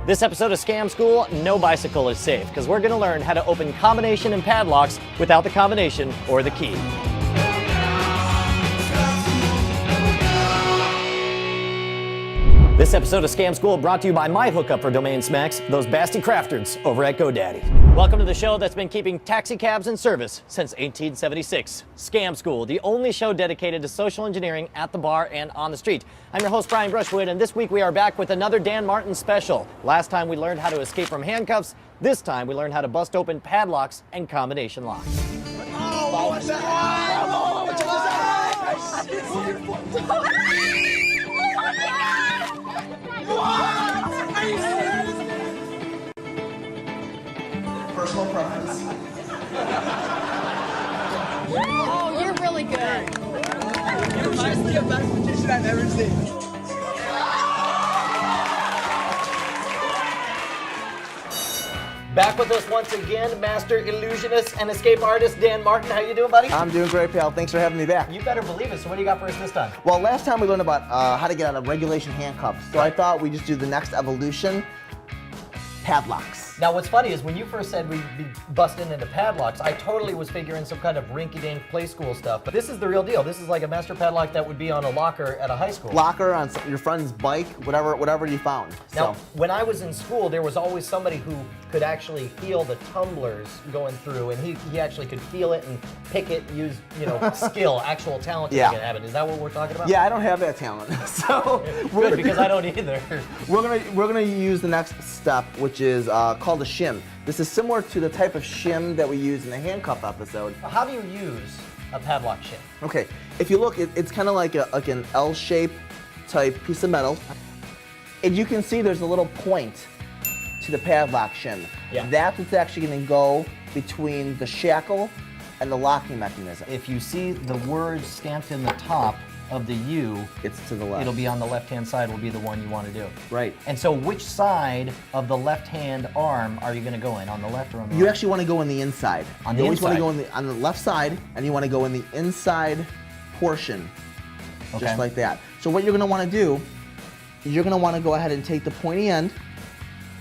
This episode of Scam School, no bicycle is safe, because we're going to learn how to open combination and padlocks without the combination or the key. This episode of Scam School brought to you by my hookup for domain smacks, those basty crafters over at GoDaddy. Welcome to the show that's been keeping taxi cabs in service since 1876. Scam School, the only show dedicated to social engineering at the bar and on the street. I'm your host, Brian Brushwood, and this week we are back with another Dan Martin special. Last time we learned how to escape from handcuffs. This time we learned how to bust open padlocks and combination locks. Oh, what's that? Oh, what was that? Personal preference. Oh, you're really good. You're seriously the best magician I've ever seen. Back with us once again, master illusionist and escape artist Dan Martin. How you doing, buddy? I'm doing great, pal. Thanks for having me back. You better believe it. So what do you got for us this time? Well, last time we learned about how to get out of regulation handcuffs. So I thought we'd just do the next evolution, padlocks. Now, what's funny is when you first said we'd be busting into padlocks, I totally was figuring some kind of rinky-dink play school stuff. But this is the real deal. This is like a master padlock that would be on a locker at a high school. Locker on your friend's bike, whatever you found. Now, So. when I was in school, there was always somebody who could actually feel the tumblers going through, and he actually could feel it and pick it, use, skill, actual talent to Yeah. make it happen. Is that what we're talking about? Yeah, I don't have that talent. So Good, because I don't either. we're gonna use the next step, which is called a shim. This is similar to the type of shim that we used in the handcuff episode. How do you use a padlock shim? Okay, if you look, it's kind of like an L-shaped type piece of metal, and you can see there's a little point to the padlock shim. Yeah. That's what's actually going to go between the shackle and the locking mechanism. If you see the words stamped in the top of the U, It's to the left. it'll be on the left-hand side, will be the one you want to do. Right. And so which side of the left-hand arm are you going to go in? On the left or on the You right? actually want to go in the inside. On you the always want to inside. go on the left side, and you want to go in the inside portion, Okay. just like that. So what you're going to want to do is you're going to want to go ahead and take the pointy end,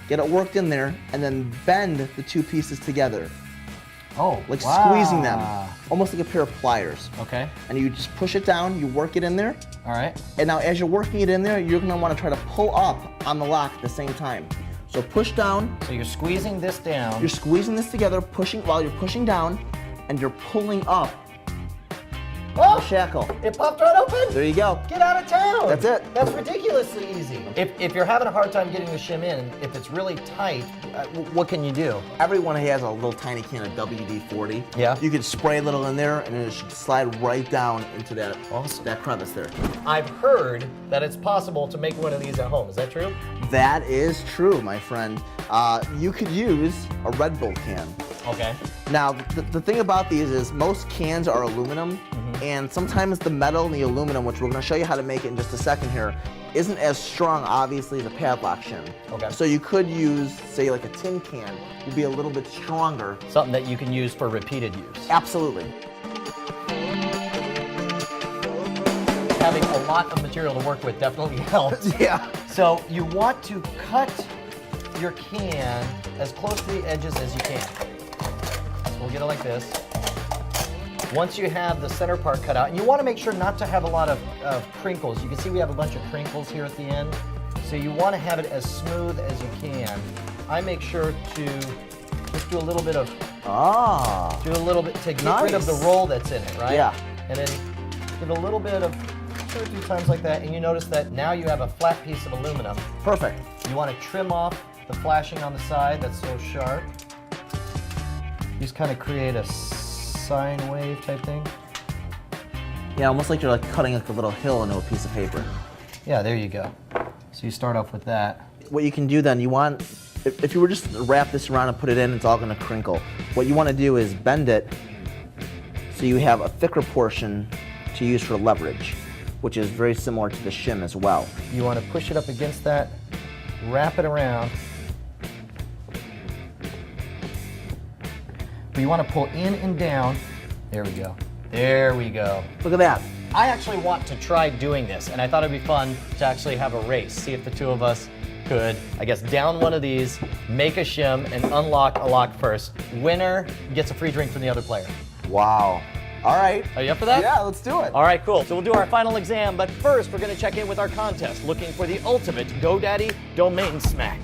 get it worked in there, and then bend the two pieces together, Oh, like wow. squeezing them, almost like a pair of pliers. Okay, And you just push it down, you work it in there, all right. and now as you're working it in there, you're going to want to try to pull up on the lock at the same time. So push down, So you're squeezing this down. you're squeezing this together, pushing while you're pushing down, and you're pulling up the shackle. It popped right open. There you go. Get out of town. That's it. That's ridiculously easy. If you're having a hard time getting the shim in, if it's really tight, what can you do? Everyone has a little tiny can of WD-40. Yeah. You can spray a little in there, and it should slide right down into that, Awesome. that crevice there. I've heard that it's possible to make one of these at home. Is that true? That is true, my friend. You could use a Red Bull can. Okay. Now, the thing about these is most cans are aluminum, and sometimes the metal and the aluminum, which we're going to show you how to make it in just a second here, isn't as strong, obviously, as a padlock shim. Okay. So you could use, say, like a tin can, would be a little bit stronger. Something that you can use for repeated use. Absolutely. Having a lot of material to work with definitely helps. Yeah. So you want to cut your can as close to the edges as you can. So we'll get it like this. Once you have the center part cut out, and you want to make sure not to have a lot of crinkles. You can see we have a bunch of crinkles here at the end. So you want to have it as smooth as you can. I make sure to just do a little bit of, to get rid of the Nice. roll that's in it, right? Yeah. And then give a little bit of 2 or 3 times like that, and you notice that now you have a flat piece of aluminum. Perfect. You want to trim off the flashing on the side that's so sharp. You just kind of create a sine wave type thing. Yeah, almost like you're like cutting like a little hill into a piece of paper. Yeah, there you go. So you start off with that. What you can do then, you want, if you were just to wrap this around and put it in, it's all going to crinkle. What you want to do is bend it so you have a thicker portion to use for leverage, which is very similar to the shim as well. You want to push it up against that, wrap it around. But you want to pull in and down. There we go. There we go. Look at that. I actually want to try doing this, and I thought it'd be fun to actually have a race. See if the two of us could, I guess, down one of these, make a shim, and unlock a lock first. Winner gets a free drink from the other player. Wow. All right. Are you up for that? Yeah, let's do it. All right, cool. So we'll do our final exam, but first we're going to check in with our contest, looking for the ultimate GoDaddy domain smack.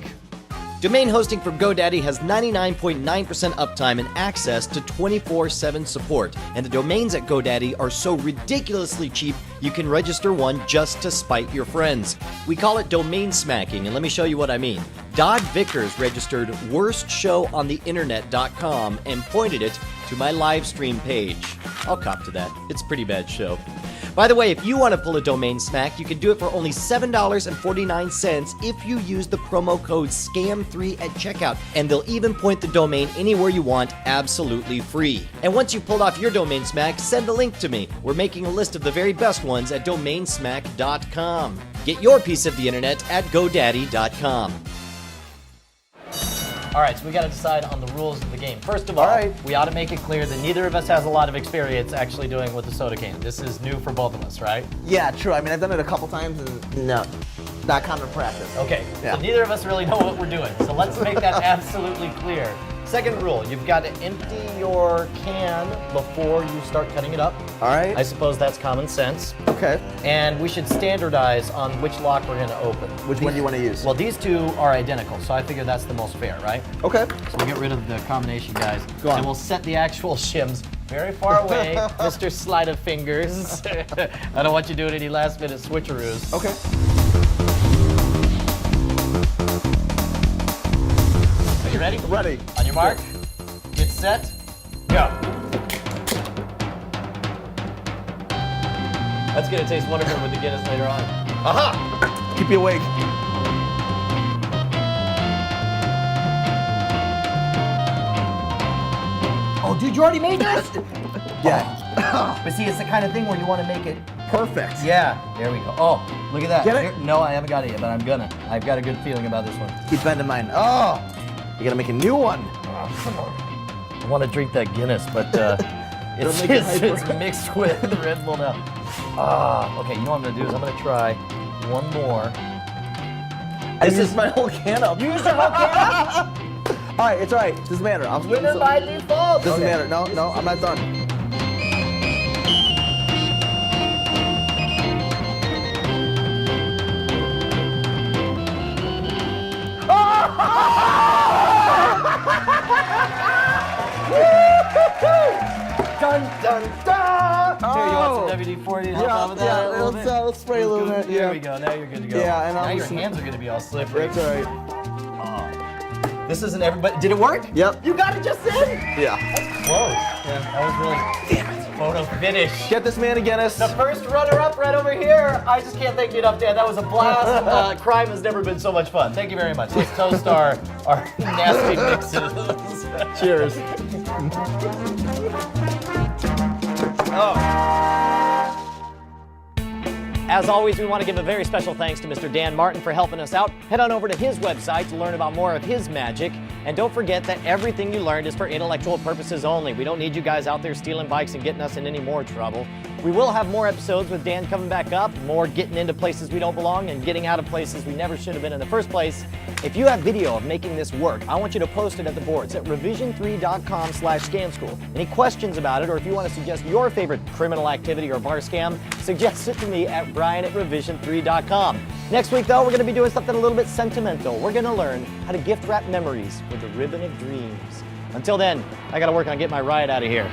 Domain hosting from GoDaddy has 99.9% uptime and access to 24/7 support. And the domains at GoDaddy are so ridiculously cheap, you can register one just to spite your friends. We call it domain smacking, and let me show you what I mean. Dodd Vickers registered worstshowontheinternet.com and pointed it to my live stream page. I'll cop to that. It's a pretty bad show. By the way, if you want to pull a domain smack, you can do it for only $7.49 if you use the promo code SCAM3 at checkout, and they'll even point the domain anywhere you want absolutely free. And once you've pulled off your domain smack, send a link to me. We're making a list of the very best ones at domainsmack.com. Get your piece of the internet at godaddy.com. All right, so we got to decide on the rules of the game. First of all, we ought to make it clear that neither of us has a lot of experience actually doing with the soda can. This is new for both of us, right? Yeah, true. I mean, I've done it a couple times and no, not common practice. Okay, Yeah. so neither of us really know what we're doing. So let's make that absolutely clear. Second rule, you've got to empty your can before you start cutting it up. All right. I suppose that's common sense. Okay. And we should standardize on which lock we're going to open. Which one do you want to use? Well, these two are identical, so I figure that's the most fair, right? Okay. So we'll get rid of the combination, guys. Go on. And we'll set the actual shims very far away, Mr. Sleight of Fingers. I don't want you doing any last-minute switcheroos. Okay. Are you ready? Ready. On your mark, get set, go. That's gonna taste wonderful with the Guinness later on. Aha! Keep you awake. Oh, dude, you already made this? Yeah. But see, it's the kind of thing where you want to make it. Perfect. Yeah, there we go. Oh, look at that. Get it? Here- no, I haven't got it yet, but I'm gonna. I've got a good feeling about this one. Keep bending mine. Oh, you gotta make a new one. I want to drink that Guinness, but it's, make it it's mixed with the Red Bull now. Okay, you know what I'm gonna do is I'm gonna try one more. This is my whole can up. You used your whole can up? All right, it's all right. Doesn't matter. I'm Winner by default. Doesn't Okay. matter. No, no, I'm not done. Dun dun dun! Oh. Here, you want some WD-40 to help out with that? a little bit? let's spray a little bit. There Yeah. we go. Now you're good to go. Yeah, and now I'm your just- hands are gonna be all slippery. That's all right. This isn't everybody. Did it work? Yep. You got it just then. Yeah. Close. Yeah, that was really. Damn it. Photo finish. Get this man a Guinness. The first runner-up right over here. I just can't thank you enough, Dan. That was a blast. Crime has never been so much fun. Thank you very much. Let's toast our nasty mixes. Cheers. As always, we want to give a very special thanks to Mr. Dan Martin for helping us out. Head on over to his website to learn about more of his magic. And don't forget that everything you learned is for intellectual purposes only. We don't need you guys out there stealing bikes and getting us in any more trouble. We will have more episodes with Dan coming back up, more getting into places we don't belong and getting out of places we never should have been in the first place. If you have video of making this work, I want you to post it at the boards at revision3.com/scamschool. Any questions about it, or if you want to suggest your favorite criminal activity or bar scam, suggest it to me at brian@revision3.com. Next week, though, we're going to be doing something a little bit sentimental. We're going to learn how to gift wrap memories with a ribbon of dreams. Until then, I got to work on getting my ride out of here.